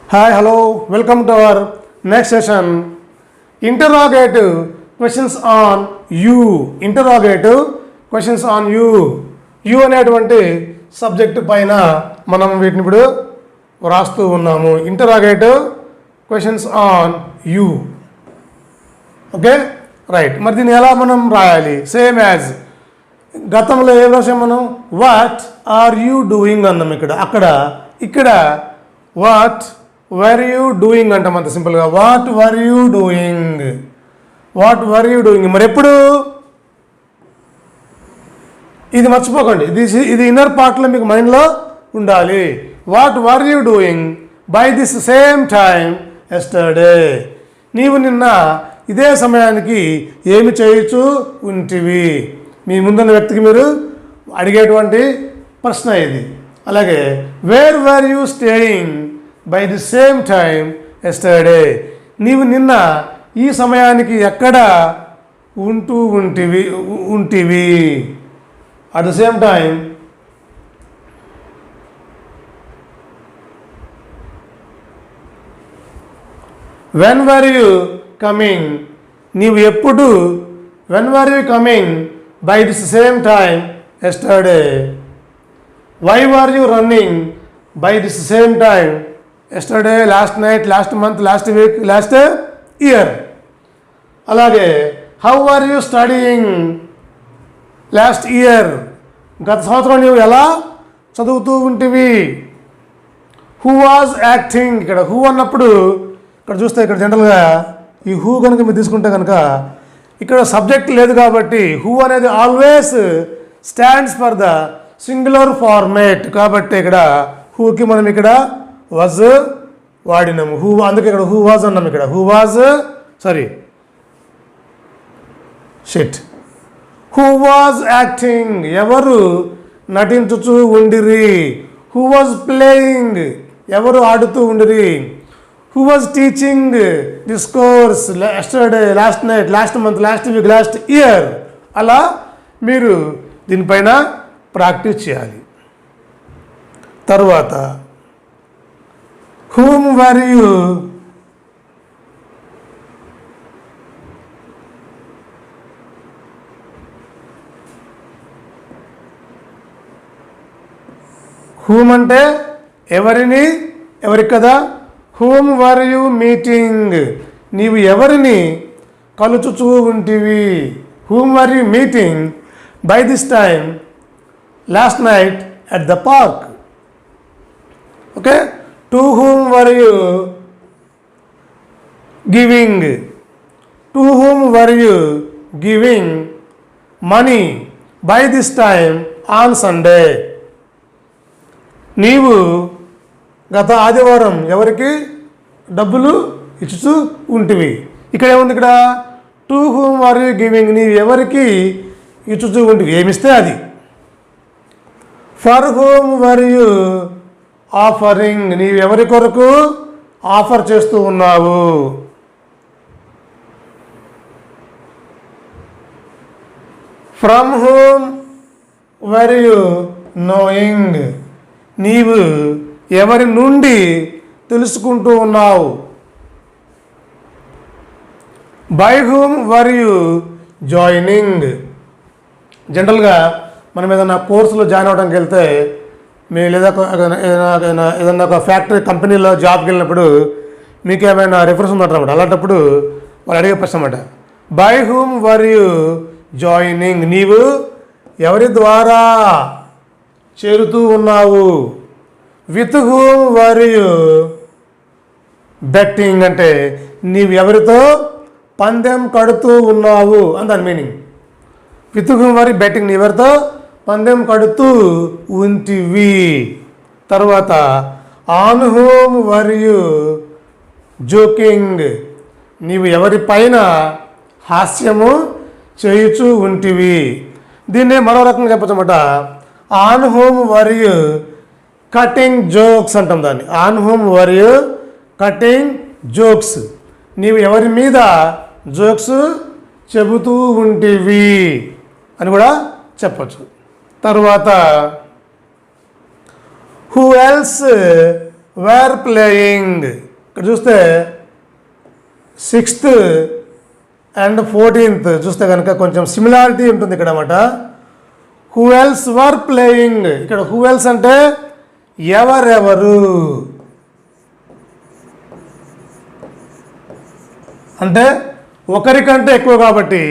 Hi, hello, welcome to our next session. Interrogative questions on you. Interrogative questions on you. You అనేటువంటి subject పైన మనం వీటిని ఇప్పుడు వ్రాస్తూ ఉన్నాము. Interrogative questions on you. Okay right. మరి దీన్ని ఎలా మనం రాయాలి? సేమ్ యాజ్ గతంలో ఏం రాసాం మనం? వాట్ ఆర్ యూ డూయింగ్ అన్నాం ఇక్కడ వాట్ వర్ యూ డూయింగ్ అంటాం అంత సింపుల్గా. What were you doing, what were you doing. మరి ఎప్పుడు ఇది మర్చిపోకండి, ఇది ఇన్నర్ పార్ట్లో మీకు మైండ్లో ఉండాలి. What were you doing by this same time yesterday. నీవు నిన్న ఇదే సమయానికి ఏమి చేయొచ్చు ఉంటివి. మీ ముందున్న వ్యక్తికి మీరు అడిగేటువంటి ప్రశ్న ఇది. అలాగే where were you staying by the same time yesterday. నీవు నిన్న ఈ సమయానికి ఎక్కడ ఉంటివి at the same time when were you coming. నీవు ఎప్పుడు when were you coming by this same time yesterday. Why were you running by this same time yesterday, last night, last month, last week, last year. అలాగే how are you studying last year. గత సంవత్సరం నీవు ఎలా చదువుతూ ఉంటివి. Who was acting. ఇక్కడ who అన్నప్పుడు ఇక్కడ చూస్తే ఇక్కడ జనరల్గా ఈ హూ కనుక మీరు తీసుకుంటే కనుక ఇక్కడ సబ్జెక్ట్ లేదు కాబట్టి హూ అనేది always stands for the singular format. కాబట్టి ఇక్కడ హూకి మనం ఇక్కడ వాజ్ వాడినాము. హూ అందుకే ఇక్కడ హూ వాజ్ అన్నాము. ఇక్కడ who was who was acting. ఎవరు నటించుచూ ఉండిరి. Who was playing. ఎవరు ఆడుతూ ఉండిరి. Who was teaching this course yesterday, last night, last month, last week, last year. అలా మీరు దీనిపైన ప్రాక్టీస్ చేయాలి. తరువాత whom were you whom అంటే ఎవరికి కదా. whom were you meeting. నీవు ఎవరిని కలుచుచూ ఉంటివి. whom were you meeting by this time last night at the park. okay. To whom were you giving? To whom were you giving money by this time on Sunday? నీవు గత ఆదివారం ఎవరికి డబ్బులు ఇచ్చుతూ ఉంటివి. ఇక్కడ ఏముంది? ఇక్కడ to whom are you giving. నీవు ఎవరికి ఇచ్చుతూ ఉంటివి, ఏమిస్తే అది. For whom were you offering. నీవు ఎవరి కొరకు ఆఫర్ చేస్తూ ఉన్నావు. From whom were you knowing. నీవు ఎవరి నుండి తెలుసుకుంటూ ఉన్నావు. By whom were you joining. జనరల్గా మనం ఏదైనా కోర్సులో జాయిన్ అవ్వడానికి వెళ్తే మీరు లేదా ఏదైనా ఒక ఫ్యాక్టరీ కంపెనీలో జాబ్కి వెళ్ళినప్పుడు మీకు ఏమైనా రిఫరెన్స్ ఉందన్నమాట. అలాంటప్పుడు వాళ్ళు అడిగే ప్రశ్న అన్నమాట, by whom were you joining. నీవు ఎవరి ద్వారా చేరుతూ ఉన్నావు. With whom were you betting అంటే నీవు ఎవరితో పందెం కడుతూ ఉన్నావు అని దాని meaning. With whom were you betting, నీవెవరితో పందెం కడుతూ ఉంటివి. తర్వాత on whom were you joking. నీవు ఎవరిపైన హాస్యము చేయుచూ ఉంటివి. దీన్నే మరో రకంగా చెప్పచ్చన్నమాట. On whom were you cutting jokes అంటాం దాన్ని. On whom were you cutting jokes. నీవు ఎవరి మీద జోక్స్ చెబుతూ ఉంటివి అని కూడా చెప్పచ్చు. తర్వాత హూ ఎల్స్ వేర్ ప్లేయింగ్. ఇక్కడ చూస్తే 6th and 14th చూస్తే కనుక కొంచెం సిమిలారిటీ ఉంటుంది ఇక్కడ అన్నమాట. Who else were playing. ఇక్కడ హూ ఎల్స్ అంటే ఎవరెవరు అంటే ఒకరికంటే ఎక్కువ కాబట్టి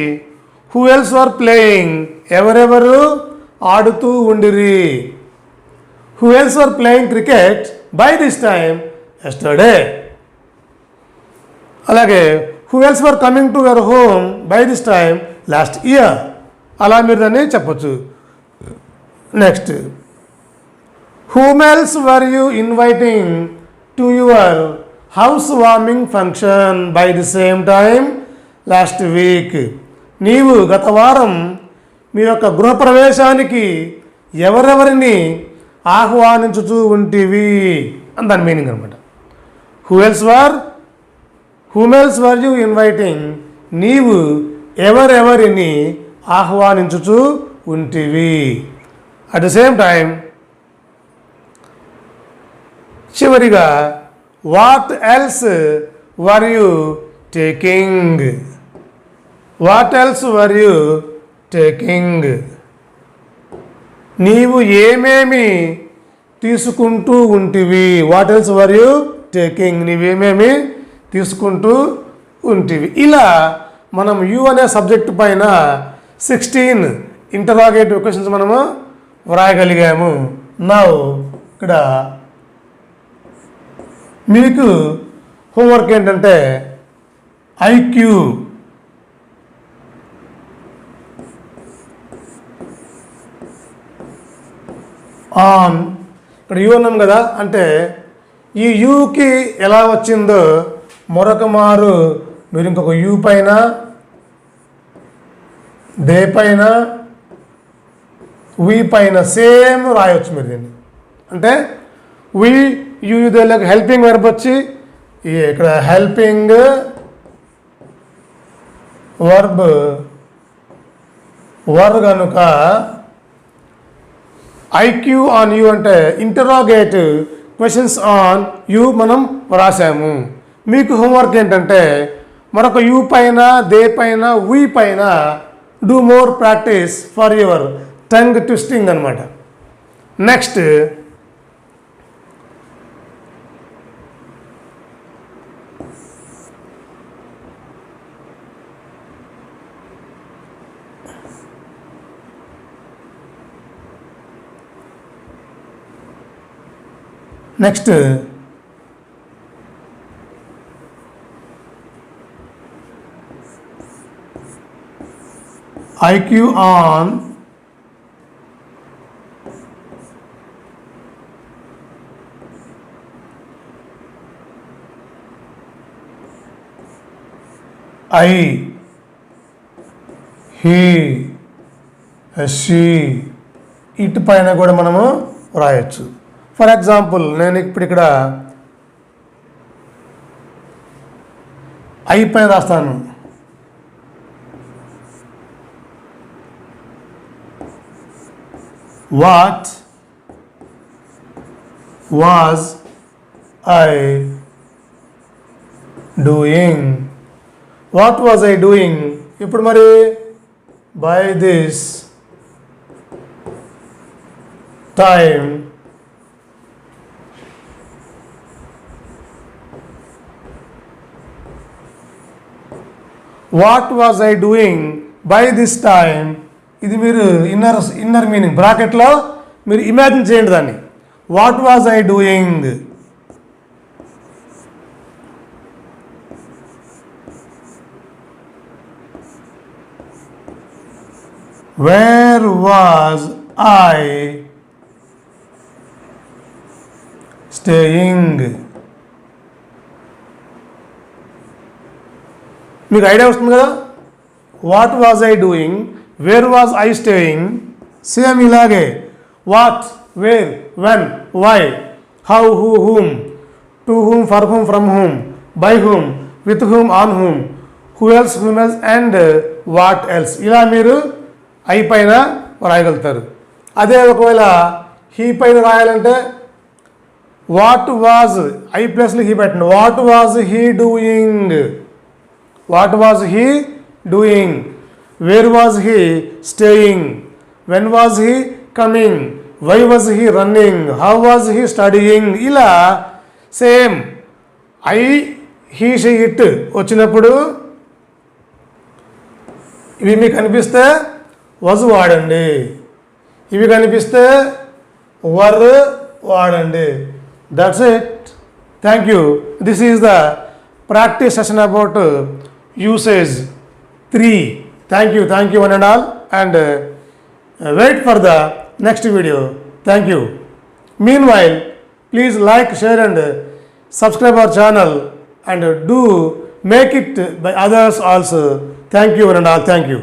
హూ ఎల్స్ వర్ ప్లేయింగ్ ఎవరెవరు ఆడుతూ ఉండిరి. Who else were playing cricket by this time yesterday. అలాగే who else were coming to your home by this time last year. అలా మీరు దాన్ని చెప్పచ్చు. Next, whom else were you inviting to your house warming function by the same time last week. నీవు గత వారం మీ యొక్క గృహప్రవేశానికి ఎవరెవరిని ఆహ్వానించుతూ ఉంటివి అని దాని మీనింగ్ అనమాట. whom else were you inviting, నీవు ఎవరెవరిని ఆహ్వానించుతూ ఉంటివి. అట్ ద సేమ్ టైం చివరిగా what else were you taking. What else were you taking, నీవు ఏమేమి తీసుకుంటూ ఉంటివి. What else were you taking, నీవేమేమి తీసుకుంటూ ఉంటివి. ఇలా మనం యూ అనే సబ్జెక్ట్ పైన 16 ఇంటరాగేటివ్ క్వశ్చన్స్ మనము వ్రాయగలిగాము. నౌ ఇక్కడ మీకు హోంవర్క్ ఏంటంటే ఐక్యూ. ఆన్ ఇక్కడ యూ అన్నాం కదా, అంటే ఈ యూకి ఎలా వచ్చిందో మరొక మారు మీరు ఇంకొక యూ పైన, దే పైన, వి పైన సేమ్ రాయవచ్చు మీరు దీన్ని. అంటే వి యూ ఇదేళ్ళకి హెల్పింగ్ వెర్బ్ వచ్చి ఇక్కడ హెల్పింగ్ వర్బ్ వర్ కనుక ఐక్యూ ఆన్ యూ అంటే ఇంటరాగేటివ్ క్వశ్చన్స్ ఆన్ యూ మనం రాసాము. మీకు హోంవర్క్ ఏంటంటే మరొక యూ పైన, దే పైన, వి పైన do more practice for your tongue twisting అనమాట. Next IQ on I, he, she ఇటు పైన కూడా మనము రాయొచ్చు. ఫర్ ఎగ్జాంపుల్ నేను ఇప్పుడు ఇక్కడ ఐ పైన రాస్తాను. What was I doing. What was I doing. ఇప్పుడు మరి by this time what was I doing by this time. ఇది మీరు ఇన్నర్ మీనింగ్ బ్రాకెట్లో మీరు ఇమాజిన్ చేయండి దాన్ని. What was I doing. Where was I staying. మీకు ఐడియా వస్తుంది కదా. What was I doing, where was I staying. Same ఇలాగే what, where, when, why, how, who, whom, to whom, for whom, from whom, by whom, with whom, on whom, who else, whom else and what else. ఇలా మీరు I పైన రాయగలుగుతారు. అదే ఒకవేళ he పైన రాయాలంటే what was I ప్లస్లో he పెట్టండి. What was he doing, what was he doing, where was he staying, when was he coming, why was he running, how was he studying. ఇలా same I he she it వచ్చినప్పుడు ఇవి మీకు కనిపిస్తే was వాడండి, ఇవి కనిపిస్తే వర్ వాడండి. That's it. Thank you. This is the practice session about usage 3. Thank you one and all, and wait for the next video. Thank you. Meanwhile, please like, share and subscribe our channel and do make it by others also. Thank you one and all. Thank you.